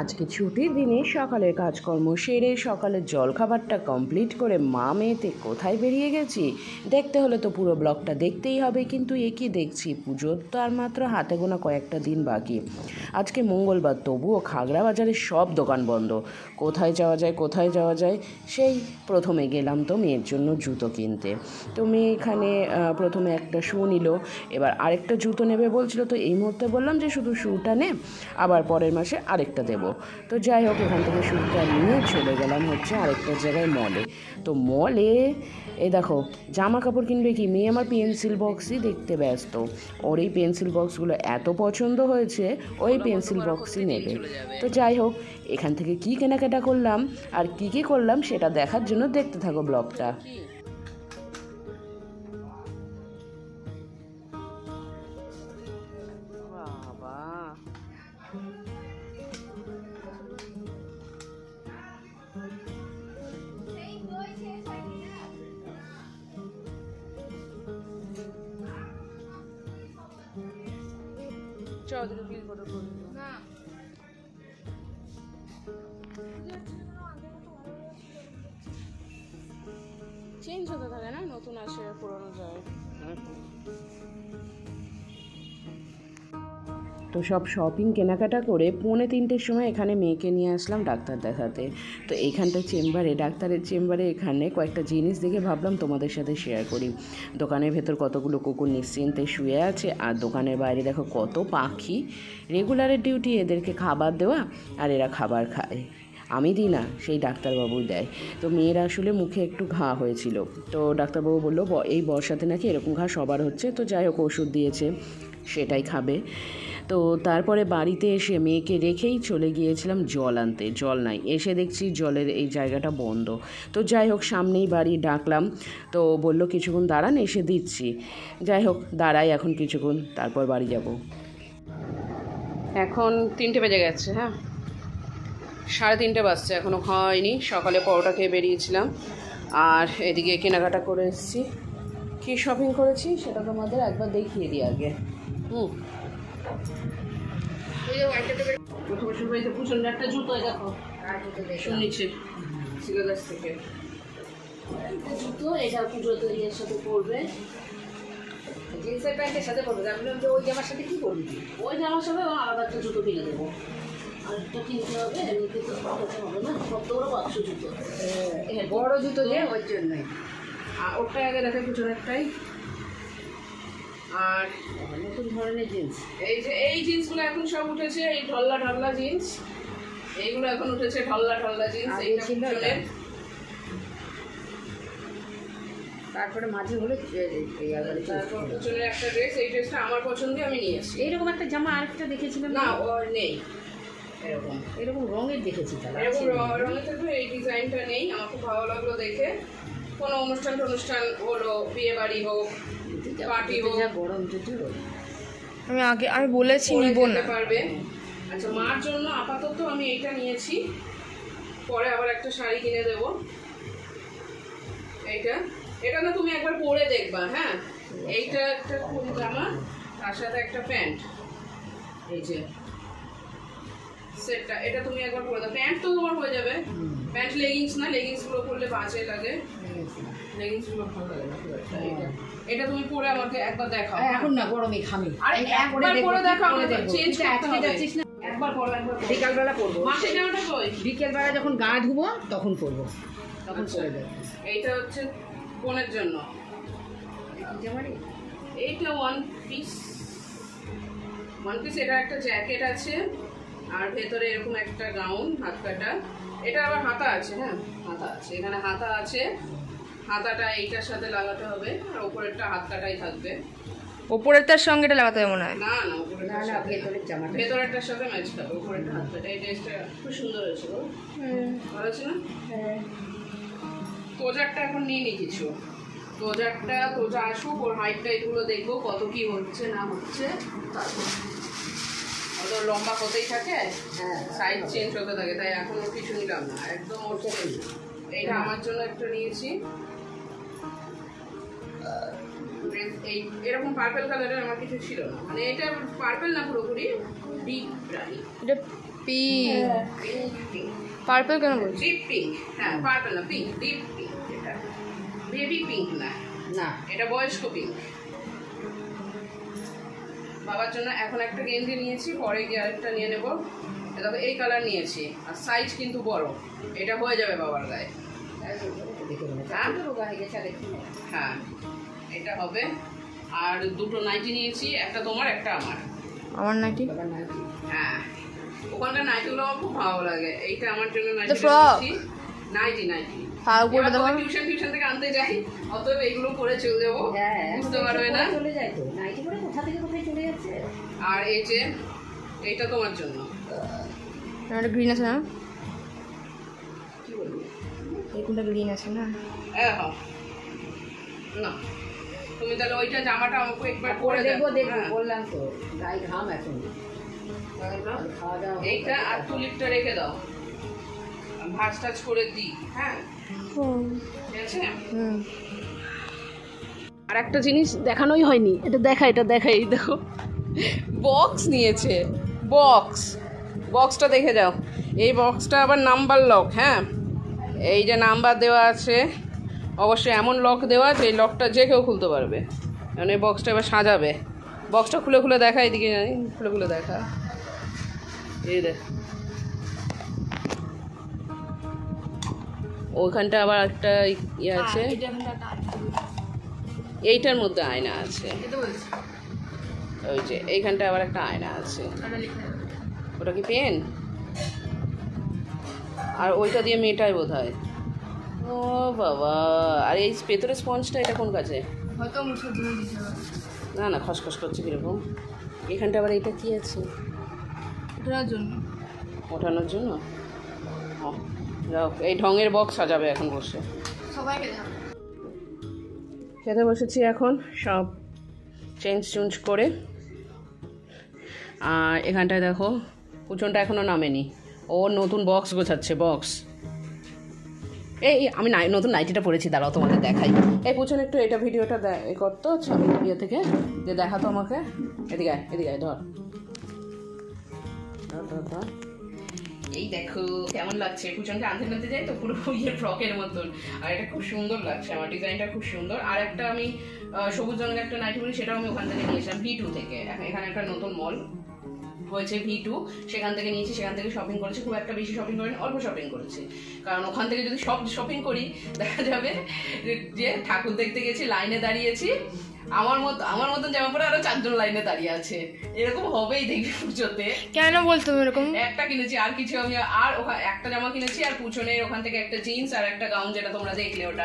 আজকে ছুটির দিনে সকালের কাজকর্ম সেরে সকালের জলখাবারটা কমপ্লিট করে মা মেয়েতে কোথায় বেরিয়ে গেছি দেখতে হলে তো পুরো ব্লগটা দেখতেই হবে। কিন্তু একই দেখছি, পুজোর তো আর মাত্র হাতে গোনা কয়েকটা দিন বাকি। আজকে মঙ্গলবার, তবুও খাগড়া বাজারের সব দোকান বন্ধ। কোথায় যাওয়া যায় সেই প্রথমে গেলাম তো মেয়ের জন্য জুতো কিনতে। তো মেয়ে এখানে প্রথমে একটা শু নিল, এবার আরেকটা জুতো নেবে বলছিল। তো এই মুহূর্তে বললাম যে শুধু শুটা নে, আবার পরের মাসে আরেকটা দেবো। তো যাই হোক, এখান থেকে শুটা নিয়ে চলে গেলাম হচ্ছে আরেকটা জায়গায়, মলে। তো মলে এই দেখো জামা কাপড় কিনবে কি, মেয়ে আমার পেন্সিল বক্সই দেখতে ব্যস্ত। ওর এই পেন্সিল বক্সগুলো এত পছন্দ হয়েছে, ওই পেন্সিল বক্সই নেবে। তো যাই হোক, এখান থেকে কি কেনাকাটা করলাম আর কি করলাম সেটা দেখার জন্য দেখতে থাকো ব্লগটা। চেঞ্জ হতে থাকে না, নতুন আসে পুরনো যায়। তো সব শপিং কেনাকাটা করে 2:45-র সময় এখানে মেয়েকে নিয়ে আসলাম ডাক্তার দেখাতে। তো এইখানটা ডাক্তারের চেম্বারে এখানে কয়েকটা জিনিস দেখে ভাবলাম তোমাদের সাথে শেয়ার করি। দোকানের ভেতর কতগুলো কুকুর নিশ্চিন্তে শুয়ে আছে, আর দোকানের বাইরে দেখো কত পাখি। রেগুলারের ডিউটি এদেরকে খাবার দেওয়া, আর এরা খাবার খায়। আমি দিই না, সেই ডাক্তারবাবুই দেয়। তো মেয়ের আসলে মুখে একটু ঘা হয়েছিল, তো ডাক্তারবাবু বললো এই বর্ষাতে নাকি এরকম ঘা সবার হচ্ছে। তো যাই হোক, ওষুধ দিয়েছে, সেটাই খাবে। তো তারপরে বাড়িতে এসে মেয়েকে রেখেই চলে গিয়েছিলাম জল আনতে। জল নাই, এসে দেখছি জলের এই জায়গাটা বন্ধ। তো যাই হোক, সামনেই বাড়ি, ডাকলাম। তো বললো কিছুক্ষণ দাঁড়ান, এসে দিচ্ছি। যাই হোক, দাঁড়াই এখন কিছুক্ষণ, তারপর বাড়ি যাব। এখন 3টে বেজে গেছে। হ্যাঁ, 3:30 বাজছে, এখনও হয়নি। সকালে পরোটা খেয়ে বেরিয়েছিলাম, আর এদিকে কেনাকাটা করে এসেছি। কী শপিং করেছি সেটা তোমাদের একবার দেখিয়ে দিই আগে। প্রচন্ড একটা জুতো, দেখো শুনেছি ছিল গাছ থেকে জুতো। এটা পুজোতে ইয়ের সাথে পরবে, জিন্সের প্যান্টের সাথে পরবে। আমি বললাম যে ওই জামার সাথে কী করবি, ওই জামার সাথে আলাদা একটা জুতো কিনে দেবো। আরেকটা কিনতে হবে, এমনিতে তো হবে না, কত বড় বাক্স জুতো, বড় জুতো দিয়ে ওই জন্যই। আর ওটাই আগে দেখে পিছনেরটাই। আর নতুন ধরনের জিন্স, এই জিন্সগুলো এখন সব উঠেছে, এই ঢল্লা জিন্স, এইগুলো এখন উঠেছে ঢল্লা জিন্স। এইটা পিছনের, তারপরে মাঝে হলো তারপর পিছনের একটা ড্রেস। এই ড্রেসটা আমার পছন্দের, আমি নিয়ে এসেছি। এইরকম একটা জামা আরেকটা দেখেছিলাম, না ও নেই। এরকম রঙের দেখেছি, এরকম রঙের থাকবে, এই ডিজাইনটা নেই। আমার খুব ভালো লাগলো দেখে। কোনো অনুষ্ঠান হলো, বিয়ে বাড়ি হোক, পার্টি হোক, গরম আমি বলেছি নিব না পারবে। আচ্ছা, মার জন্য আপাতত আমি এইটা নিয়েছি, পরে আবার একটা শাড়ি কিনে দেবো। এটা না তুমি একবার পরে দেখবা। হ্যাঁ, এইটা একটা ফুল জামা, তার সাথে একটা প্যান্ট, এই যে সেটটা, এটা তুমি একবার পরে দাও। প্যান্ট তো তোমার হয়ে যাবে, প্যান্ট লেগিংস না, লেগিংসগুলো পরলে বাজে লাগে, লেগিংসগুলো ভালো লাগে না। এটা তুমি পরে আমাকে একবার দেখাও। এখন না, গরমে খামি। আরে একবার পরে দেখাও, চেঞ্জ করতে যাচ্ছিস না, একবার পরে, একবার বিকালবেলা পরবো। মাসে জামাটা কই? বিকেলবেলা যখন গা ধুবো তখন পরবো, তখন পরে দেবো। এইটা হচ্ছে বোনের জন্য, এইটা ওয়ান পিস। এটা একটা জ্যাকেট আছে, আর ভেতরে এরকম একটা গাউন হাত কাটা। এটা আবার হাতা আছে। হ্যাঁ, হাতা আছে, এখানে হাতা আছে। হাতাটা এইটার সাথে লাগাতে হবে, আর উপরেরটা হাত কাটাই থাকবে। উপরেরটার সঙ্গে এটা লাগাতে হবে মনে হয়। না না, উপরেরটার সাথে, ভেতরেরটার সাথে ম্যাচ খাবে। উপরেরটা হাত কাটা। এই ড্রেসটা খুব সুন্দর হয়েছে গো। ভালো আছে না? হ্যাঁ। তোজারটা এখন নিয়ে নি কিছু। তোজা আসুক, ওর হাইটটা এগুলো দেখবো কত কি হচ্ছে না হচ্ছে। তারপর অত লম্বা হতেই থাকে, সাইজ চেঞ্জ হতে থাকে, তাই এখন ওর কিছু নিলাম না একদম। ওর এইটা আমার জন্য একটা নিয়েছি, এরকম পার্পল কালারের আমার কিছু ছিল না, মানে এটা পার্পল না, পুরোপুরি ডিপ রানি। এটা পিঙ্ক। পার্পল কেন বলছিস? Deep pink. হ্যাঁ, পার্পল না, পিঙ্ক, ডিপ পিঙ্ক। এটা বেবি পিঙ্ক না, না এটা বয়স্ক পিঙ্ক। বাবার জন্য এখন একটা গেঞ্জি নিয়েছি, পরে গিয়ে আরেকটা নিয়ে নেবো। দেখো এই কালার নিয়েছি, আর সাইজ কিন্তু বড়, এটা হয়ে যাবে বাবার গায়ে। হ্যাঁ এটা হবে। আর দুটো নাইটি নিয়েছি, একটা তোমার একটা আমার। আমার নাইটি? হ্যাঁ, ওখানকার নাইটিগুলো আমার খুব ভালো লাগে। এইটা আমার জন্য নাইটি। নাইটি টিউশন থেকে আনতে যাই, অতএব এইগুলো পরে চলে যাবো, বুঝতে পারবে না। আর এই যে এইটা তোমার জন্য। গ্রিন আছে না? কি বলবি? এইটা গ্রিন আছে না? হ্যাঁ না, তুমি তাহলে ওইটা জামাটা আমাকে একবার পরে দেখো। বললাম তো গায়ে ঘাম এখন। এইটা আর তুলিপটা রেখে দাও, ভাঁজ টাজ করে দিই। হ্যাঁ ঠিক আছে। আর একটা জিনিস দেখানোই হয়নি, এটা দেখাই। দেখো বক্স নিয়েছে, বক্সটা দেখে যাও। এই বক্সটা আবার নাম্বার লক। হ্যাঁ, এই যে নাম্বার দেওয়া আছে, অবশ্যই এমন লক দেওয়া যে এই লকটা যে কেউ খুলতে পারবে। কারণ এই বক্সটা এবার সাজাবে। বক্সটা খুলে দেখা, এদিকে জানি, খুলে দেখা। এই দেখ, ওইখানটা আবার একটা ইয়ে আছে, এইটার মধ্যে আয়না আছে। ওই যে এইখানটা আবার একটা আয়না আছে। ওটা কি পেন? আর ওইটা দিয়ে মেটায় বোধ হয়। ও বাবা, আর এই ভেতরের স্পঞ্জটা এটা কোন কাজে? না খসখস করছে কিরকম। এখানটা আবার এইটা কি আছে? ওঠানোর জন্য। এই ঢঙের বক্স সাজাবে এখন বসে। খেতে বসেছি এখন, সব চেঞ্জ করে। আর এখানটায় দেখো কুচনটা এখনও নামেনি, ও নতুন বক্স গোছাচ্ছে। এই আমি নতুন নাইটিটা পরেছি, দাঁড়াও তোমাদের দেখাই। এই পুচন একটু এটা ভিডিওটা করতো ছবি ইয়ে থেকে, যে দেখাতো আমাকে। এদিকে ধর। এই দেখো কেমন লাগছে। কুচনকে আনতে যাই তো পুরো ইয়ে ফ্রকের মতন, আর এটা খুব সুন্দর লাগছে আমার, ডিজাইনটা খুব সুন্দর। আর একটা আমি সবুজ রঙের একটা নাইটি পরি, সেটাও আমি ওখান থেকে নিয়েছিলাম, V2 থেকে। এখানে একটা নতুন মল হয়েছে V2, সেখান থেকে নিয়েছি। সেখান থেকে শপিং করেছি, খুব একটা বেশি শপিং করিনি, অল্প শপিং করেছি। কারণ ওখান থেকে যদি সব শপিং করি দেখা যাবে যে ঠাকুর দেখতে গেছি, লাইনে দাঁড়িয়েছি, আমার মতন জামা পরে আরো 4 জন লাইনে দাঁড়িয়ে আছে। এরকম হবেই দেখবি পুজোতে। কেন বলতো এরকম? একটা কিনেছি, আর কিছু আমি আর একটা জামা কিনেছি, আর পুছনের ওখান থেকে একটা জিন্স আর একটা গাউন, যেটা তোমরা দেখলে ওটা,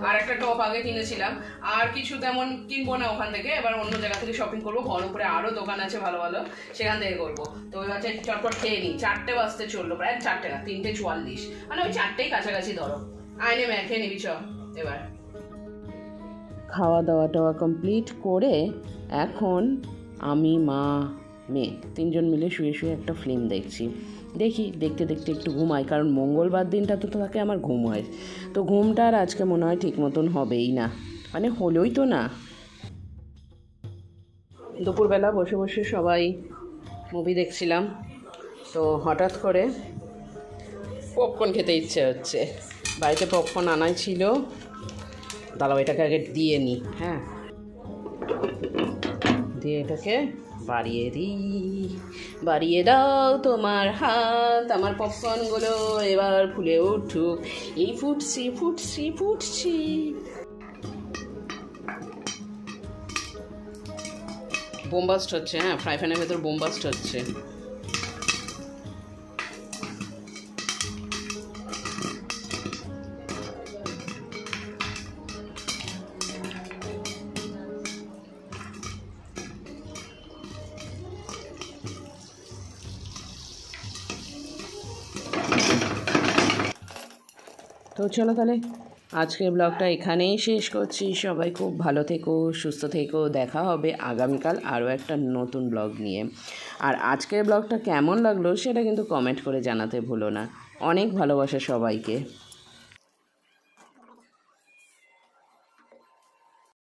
আর একটা টপ আগে কিনেছিলাম। আর কিছু তেমন কিনবো না ওখান থেকে, এবার অন্য জায়গা থেকে শপিং করবো। বহরমপুরে আরো দোকান আছে ভালো ভালো, সেখান থেকে করবো। তো ওই হচ্ছে চটপট খেয়ে নিই। 4টে বাজতে চললো, প্রায় 4টে না 3:44, মানে ওই 4টেই কাছাকাছি ধরো। আইনে খেয়ে নিবি চ। এবার খাওয়া দাওয়া কমপ্লিট করে এখন আমি, মা, মেয়ে 3জন মিলে শুয়ে একটা ফিল্ম দেখছি। দেখতে একটু ঘুমাই, কারণ মঙ্গলবার দিনটা তো থাকে আমার ঘুম হয়। তো ঘুমটা আর আজকে মনে হয় ঠিক মতন হবেই না, মানে হলোই তো না। দুপুরবেলা বসে সবাই মুভি দেখছিলাম, তো হঠাৎ করে পপকর্ন খেতে ইচ্ছে হচ্ছে। বাড়িতে পপকর্ন আনাই ছিল, দাঁড়াও এটাকে আগে দিয়ে নিই। হ্যাঁ, দিয়ে এটাকে বাড়িয়ে দাও তোমার হাত, আমার পপকর্নগুলো এবার ফুলে উঠুক। এই ফুটছি। বোমবাস্ট হচ্ছে। হ্যাঁ, ফ্রাই প্যানের ভেতর বোমবাস্ট হচ্ছে। তো চলো তাহলে আজকের ব্লগটা এখানেই শেষ করছি। সবাই খুব ভালো থেকো, সুস্থ থেকো। দেখা হবে আগামীকাল আরও একটা নতুন ব্লগ নিয়ে। আর আজকের ব্লগটা কেমন লাগলো সেটা কিন্তু কমেন্ট করে জানাতে ভুলো না। অনেক ভালোবাসা সবাইকে।